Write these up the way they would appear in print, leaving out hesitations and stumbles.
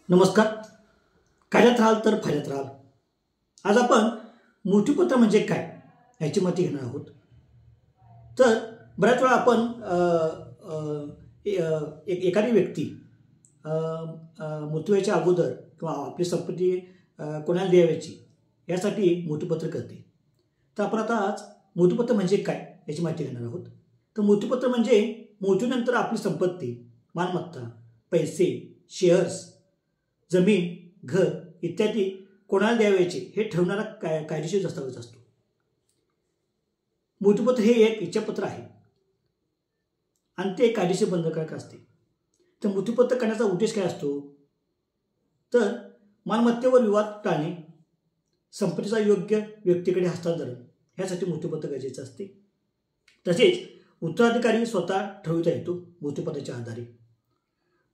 नमस्कार. कायद्यात राहाल तर फायद्यात राहाल. आज आपण मृत्यूपत्र म्हणजे काय याची माहिती घेणार आहोत. तर बऱ्याच वेळा आपण एखादी व्यक्ती मृत्यू व्हायच्या अगोदर किंवा आपली संपत्ती कोणाला द्यावयाची यासाठी मृत्यूपत्र करते. तर आपण आता आज मृत्यूपत्र म्हणजे काय याची माहिती घेणार आहोत. तर मृत्यूपत्र म्हणजे मृत्यूनंतर आपली संपत्ती, मालमत्ता, पैसे, शेअर्स, जमीन, घर इत्यादी कोणाला द्यावयाचे हे ठरवणारा कायदेशीर दस्तावेज असतो. मृत्यूपत्र हे एक इच्छापत्र आहे आणि ते कायदेशीर बंधनकारक असते. तर मृत्यूपत्र करण्याचा उद्देश काय असतो? तर मालमत्तेवर विवाद टाळणे, संपत्तीचा योग्य व्यक्तीकडे हस्तांतरण यासाठी मृत्यूपत्र गरजेचं असते. तसेच उत्तराधिकारी स्वतः ठरविता येतो मृत्यूपत्राच्या आधारे.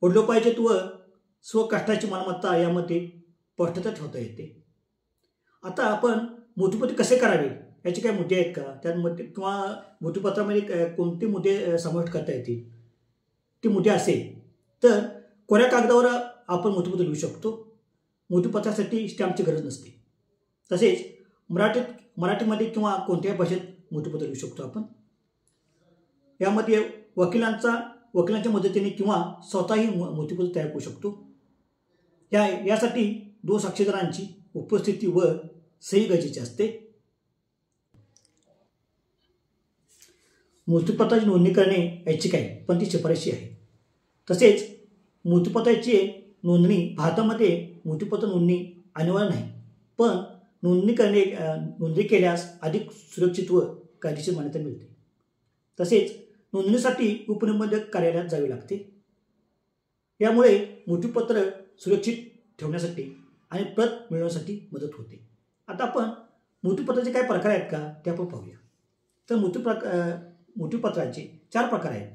वडिलोपार्जित व स्वकष्टाची मालमत्ता यामध्ये स्पष्टता ठेवता येते. आता आपण मृत्यूपत्र कसे करावे याचे काही मुद्दे आहेत का, त्यामध्ये किंवा मृत्यूपत्रामध्ये कोणते मुद्दे समाविष्ट करता येतील ते मुद्दे असेल तर कोऱ्या कागदावर आपण मृत्यूपत्र लिहू शकतो. मृत्यूपत्रासाठी स्टॅम्पची गरज नसते. तसेच मराठीमध्ये किंवा कोणत्याही भाषेत मृत्यूपत्र लिहू शकतो आपण. यामध्ये वकिलांच्या मदतीने किंवा स्वतःही मृत्यूपत्र तयार करू शकतो. यासाठी 2 साक्षीदारांची उपस्थिती व सही गरजेची असते. मृत्यूपत्राची नोंदणी करणे ऐच्छिक आहे पण ती शिफारशी आहे. तसेच मृत्यूपत्राची नोंदणी भारतामध्ये मृत्यूपत्र नोंदणी अनिवार्य नाही, पण नोंदणी केल्यास अधिक सुरक्षित व कायदेशीर मान्यता मिळते. तसेच नोंदणीसाठी उपनिबंधक कार्यालयात जावे लागते. यामुळे मृत्यूपत्र सुरक्षित ठेवण्यासाठी आणि प्रत मिळवण्यासाठी मदत होते. आता आपण मृत्यूपत्राचे काय प्रकार आहेत का ते आपण पाहूया. तर मृत्यूपत्राचे 4 प्रकार आहेत.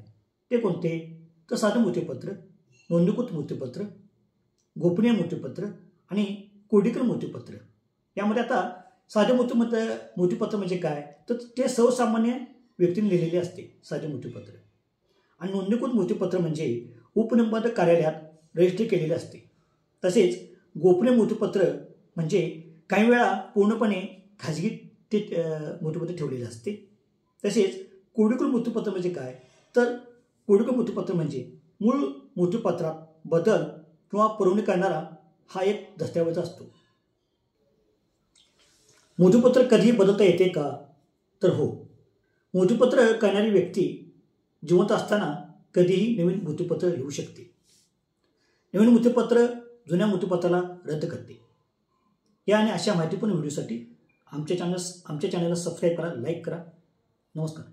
ते कोणते? तर साधं मृत्यूपत्र, नोंदणीकृत मृत्यूपत्र, गोपनीय मृत्यूपत्र आणि क्रोडीकृत मृत्यूपत्र. यामध्ये आता साधे मृत्यूपत्र म्हणजे काय, तर ते सर्वसामान्य व्यक्तीने लिहिलेले असते साधे मृत्यूपत्र. आणि नोंदणीकृत मृत्यूपत्र म्हणजे उपनिबंधक कार्यालयात रजिस्टर केलेले असते. तसेच गोपनीय मृत्यूपत्र म्हणजे काही वेळा पूर्णपणे खाजगी ते मृत्यूपत्र ठेवलेले असते. तसेच क्रोडीकृत मृत्यूपत्र म्हणजे काय, तर क्रोडीकृत मृत्यूपत्र म्हणजे मूळ मृत्यूपत्रात बदल किंवा पुरवणी करणारा हा एक दस्तऐवज असतो. मृत्यूपत्र कधीही बदलता येते का, तर हो. मृत्यूपत्र करणारी व्यक्ती जिवंत असताना कधीही नवीन मृत्यूपत्र लिहू शकते. नवीन मृत्यूपत्र जुन्या मृत्यूपत्राला रद्द करते. या आणि अशा माहितीपूर्ण व्हिडिओसाठी आमच्या चॅनलला सबस्क्राईब करा, लाईक करा. नमस्कार.